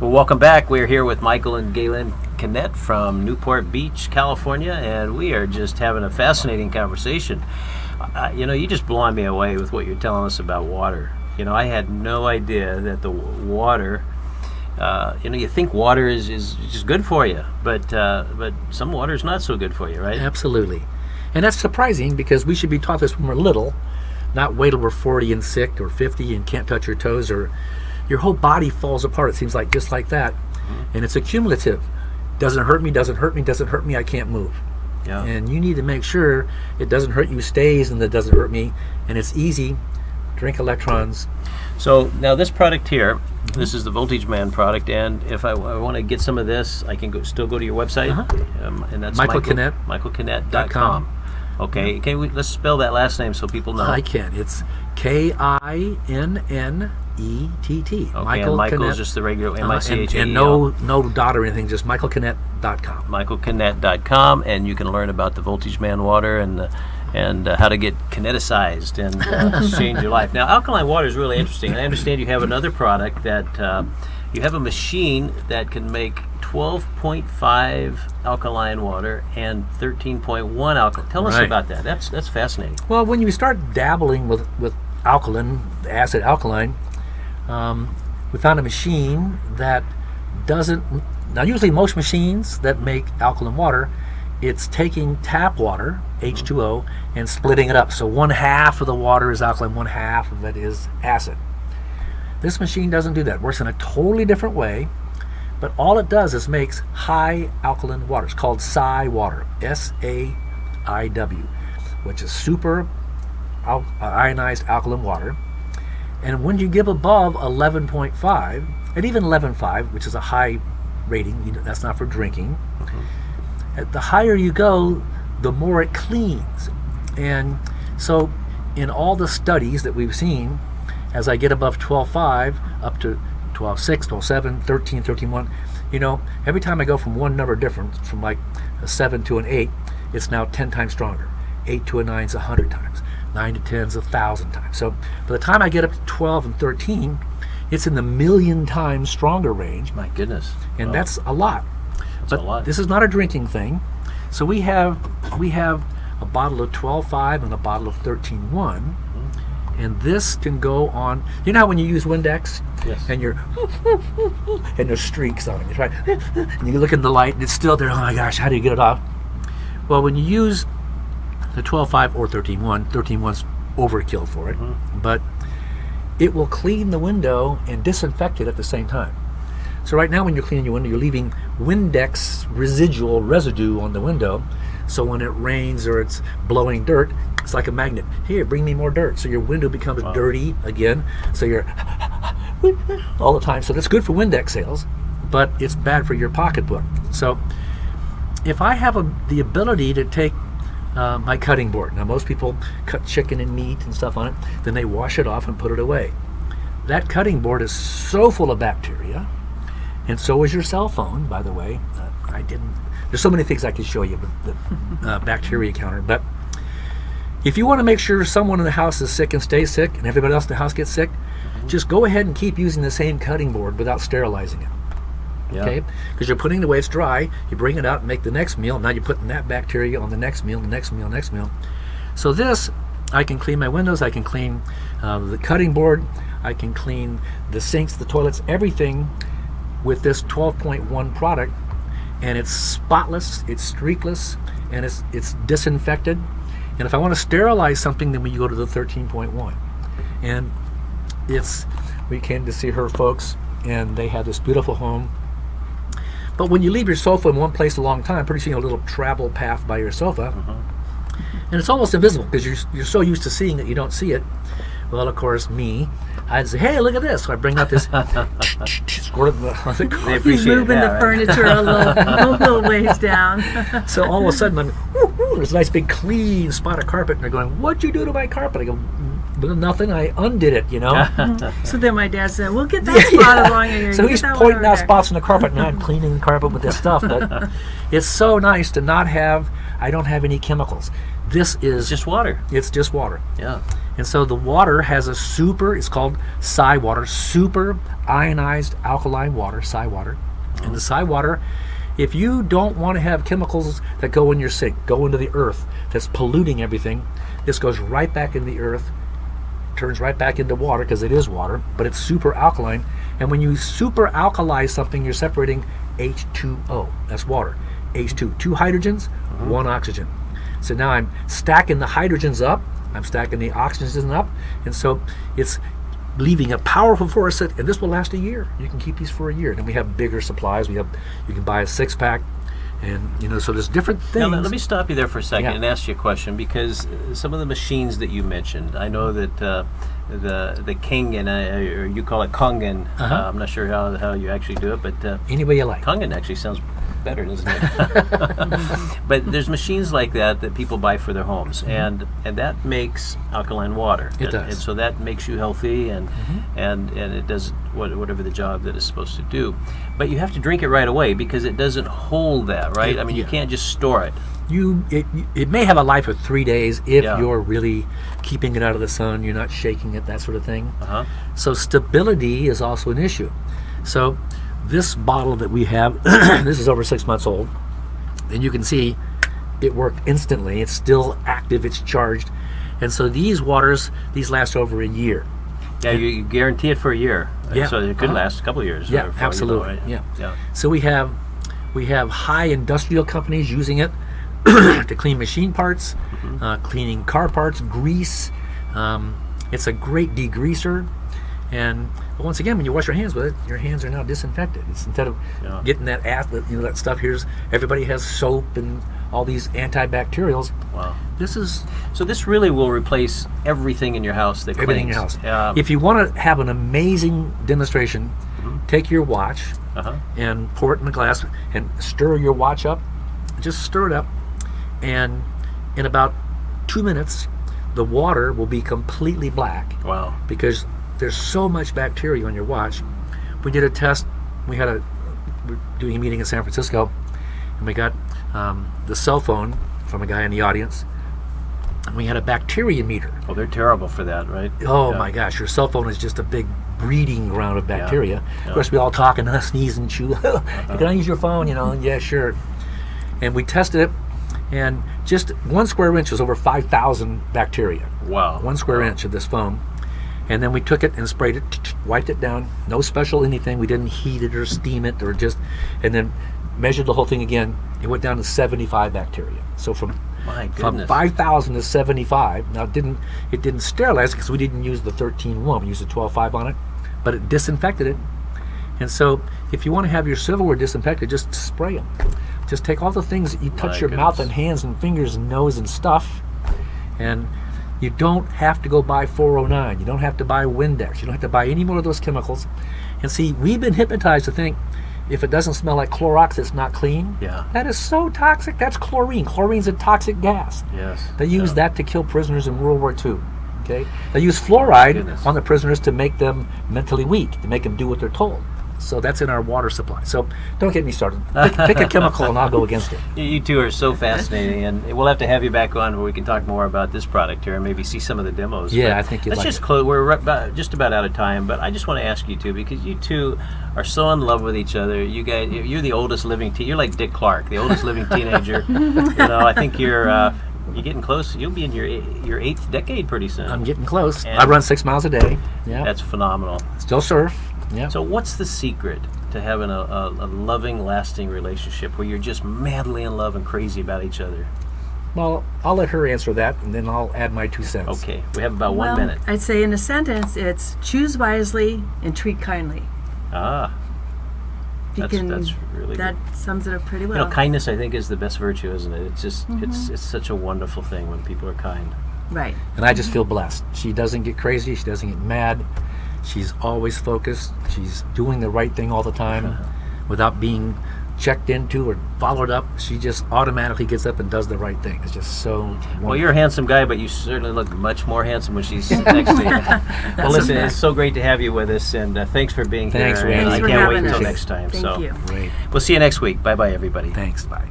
Well, welcome back. We're here with Michael and Galen Kinnett from Newport Beach, California, and we are just having a fascinating conversation. You just blowing me away with what you're telling us about water. I had no idea that the water, you think water is just good for you, but some water is not so good for you, right? Absolutely. And that's surprising because we should be taught this when we're little, not wait till we're 40 and sick or 50 and can't touch your toes, or your whole body falls apart, it seems like, just like that. Mm-hmm. And it's accumulative. Doesn't hurt me, doesn't hurt me, doesn't hurt me, I can't move. Yeah. And you need to make sure it doesn't hurt you, stays, and that doesn't hurt me. And it's easy. Drink electrons. So now this product here, this is the Voltage Man product, and if I want to get some of this, I can still go to your website, and that's Michael Kinnett. michaelkinnett.com. Okay, let's spell that last name so people know. I can. It's Kinnett. Okay, Michael and Michael's Kinnett. Just the regular M-I-C-H-A-E-L. And no dot or anything, just michaelkinnett.com. michaelkinnett.com, and you can learn about the Voltage Man water and how to get kinneticized and change your life. Now, alkaline water is really interesting. I understand you have another product that you have a machine that can make 12.5 alkaline water and 13.1 alkaline. Tell us about that. That's fascinating. Well, when you start dabbling with alkaline, acid alkaline, we found a machine that doesn't. Now, usually most machines that make alkaline water, it's taking tap water, H2O, and splitting it up. So one half of the water is alkaline, one half of it is acid. This machine doesn't do that. It works in a totally different way, but all it does is makes high alkaline water. It's called SAIW water, SAIW, which is super ionized alkaline water. And when you give above 11.5, and even 11.5, which is a high rating, that's not for drinking, the higher you go, the more it cleans. And so in all the studies that we've seen, as I get above 12.5 up to 12.6, 12.7, 13, 13.1, every time I go from one number different, from like a 7 to an 8, it's now 10 times stronger. 8 to a 9 is 100 times. 9 to 10 is 1,000 times. So by the time I get up to 12 and 13, it's in the million times stronger range. My goodness. And that's a lot. That's a lot. This is not a drinking thing. So we have a bottle of 12.5 and a bottle of 13.1. And this can go on. You know how when you use Windex, yes, and and there's streaks on it, right? And you look in the light and it's still there. Oh my gosh, how do you get it off? Well, when you use the 12.5 or 13.1, 13.1's overkill for it, but it will clean the window and disinfect it at the same time. So right now when you're cleaning your window, you're leaving Windex residue on the window. So when it rains or it's blowing dirt, it's like a magnet. Here, bring me more dirt. So your window becomes dirty again. So you're all the time. So that's good for Windex sales, but it's bad for your pocketbook. So if I have the ability to take my cutting board. Now most people cut chicken and meat and stuff on it, then they wash it off and put it away. That cutting board is so full of bacteria, and so is your cell phone, by the way. There's so many things I could show you with the bacteria counter, but if you want to make sure someone in the house is sick and stays sick and everybody else in the house gets sick, just go ahead and keep using the same cutting board without sterilizing it. Yeah. Okay, because you're putting it away, it's dry, you bring it out and make the next meal, now you're putting that bacteria on the next meal, the next meal, next meal. So this, I can clean my windows, I can clean the cutting board, I can clean the sinks, the toilets, everything with this 12.1 product, and it's spotless, it's streakless, and it's disinfected. And if I want to sterilize something, then we go to the 13.1. And we came to see her folks, and they had this beautiful home. But when you leave your sofa in one place a long time, pretty soon you have a little travel path by your sofa, and it's almost invisible because you're so used to seeing it, you don't see it. Well, of course, I'd say, hey, look at this. So I bring out this, squirt it on the car. He's moving the furniture a little ways down. So all of a sudden, there's a nice big clean spot of carpet, and they're going, what'd you do to my carpet? I go, nothing, I undid it, So then my dad said, we'll get that spot along here. So he's pointing out spots on the carpet, and I'm cleaning the carpet with this stuff. But it's so nice to not have, I don't have any chemicals. This is It's just water. it's just water. Yeah. And so the water has a it's called Psy water, super ionized alkaline water, Psy water. And the Psy water, if you don't want to have chemicals that go in your sink, go into the earth, that's polluting everything, this goes right back in the earth, turns right back into water because it is water, but it's super alkaline. And when you super alkalize something, you're separating H2O, that's water. H2, two hydrogens, one oxygen. So now I'm stacking the hydrogens up, I'm stacking the oxygens up, and so it's leaving a powerful force, and this will last a year. You can keep these for a year. And we have bigger supplies. You can buy a 6-pack, and so there's different things. Now, let me stop you there for a second Yeah. and ask you a question, because some of the machines that you mentioned, I know that the Kangen, or you call it Kangen. I'm not sure how you actually do it, but Any way you like. Kangen actually sounds better, doesn't it? But there's machines like that people buy for their homes, and that makes alkaline water. It does. And so that makes you healthy, and it does whatever the job that it's supposed to do. But you have to drink it right away because it doesn't hold that, right? I mean, you Yeah. can't just store it. It may have a life of 3 days if Yeah. you're really keeping it out of the sun, you're not shaking it, that sort of thing. Uh-huh. So stability is also an issue. So this bottle that we have, this is over 6 months old, and you can see it worked instantly. It's still active, it's charged. And so these waters, these last over a year. Yeah, you guarantee it for a year. Yeah. So it could Uh-huh. last a couple of years. Yeah, for all you know, absolutely. right? Yeah. Yeah. So we have high industrial companies using it to clean machine parts, cleaning car parts, grease. It's a great degreaser. And but once again, when you wash your hands with it, your hands are now disinfected. It's instead of getting that that stuff. Everybody has soap and all these antibacterials. Wow. This is So this really will replace everything in your house that everything in your cleans. house. If you want to have an amazing demonstration, take your watch Uh-huh. and pour it in a glass and stir your watch up. Just stir it up, and in about 2 minutes, the water will be completely black Wow. because there's so much bacteria on your watch. We did a test. We're doing a meeting in San Francisco, and we got the cell phone from a guy in the audience, and we had a bacteria meter. Well, they're terrible for that, right? Oh Yeah. my gosh, your cell phone is just a big breeding ground of bacteria. Yeah. Of course, we all talk and sneeze and chew. Can I use your phone? Yeah, sure. And we tested it, and just 1 square inch was over 5,000 bacteria. Wow. 1 square inch of this foam. And then we took it and sprayed it, wiped it down. No special anything. We didn't heat it or steam it and then measured the whole thing again. It went down to 75 bacteria. So from My goodness. 5,000 to 75. Now it didn't sterilize because we didn't use the 13.1. We used the 12.5 on it, but it disinfected it. And so if you want to have your silverware disinfected, just spray them. Just take all the things that you touch My your mouth goodness. and hands and fingers and nose and stuff, and you don't have to go buy 409. You don't have to buy Windex. You don't have to buy any more of those chemicals. And see, we've been hypnotized to think if it doesn't smell like Clorox, it's not clean. Yeah. That is so toxic. That's chlorine. Chlorine's a toxic gas. Yes. They used Yeah. that to kill prisoners in World War II. Okay? They used fluoride Goodness. on the prisoners to make them mentally weak, to make them do what they're told. So that's in our water supply. So don't get me started. Pick a chemical and I'll go against it. You two are so fascinating, and we'll have to have you back on where we can talk more about this product here and maybe see some of the demos. Yeah, But I think you'd let's like just it. close. We're just about out of time, but I just want to ask you two, because you two are so in love with each other. You guys, you're the oldest living you're like Dick Clark, the oldest living teenager. I think you're getting close. You'll be in your 8th decade pretty soon. I'm getting close. And- I run 6 miles a day. Yeah. That's phenomenal. Still surf. Yeah. So what's the secret to having a loving, lasting relationship where you're just madly in love and crazy about each other? Well, I'll let her answer that, and then I'll add my 2 cents. Okay, we have about 1 Well, minute. I'd say in a sentence, it's choose wisely and treat kindly. Ah, You that's really that good. sums it up pretty well. Kindness, I think, is the best virtue, isn't it? It's just it's such a wonderful thing when people are kind. Right. And I just feel blessed. She doesn't get crazy. She doesn't get mad. She's always focused. She's doing the right thing all the time without being checked into or followed up. She just automatically gets up and does the right thing. It's just so wonderful. Well, you're a handsome guy, but you certainly look much more handsome when she's next to you. Well, listen, it's so great to have you with us, and thanks for being Thanks, here. Randy. And Thanks I for can't wait having until us. next time. Thank so you. Great. we'll see you next week. Bye, everybody. Thanks. Bye.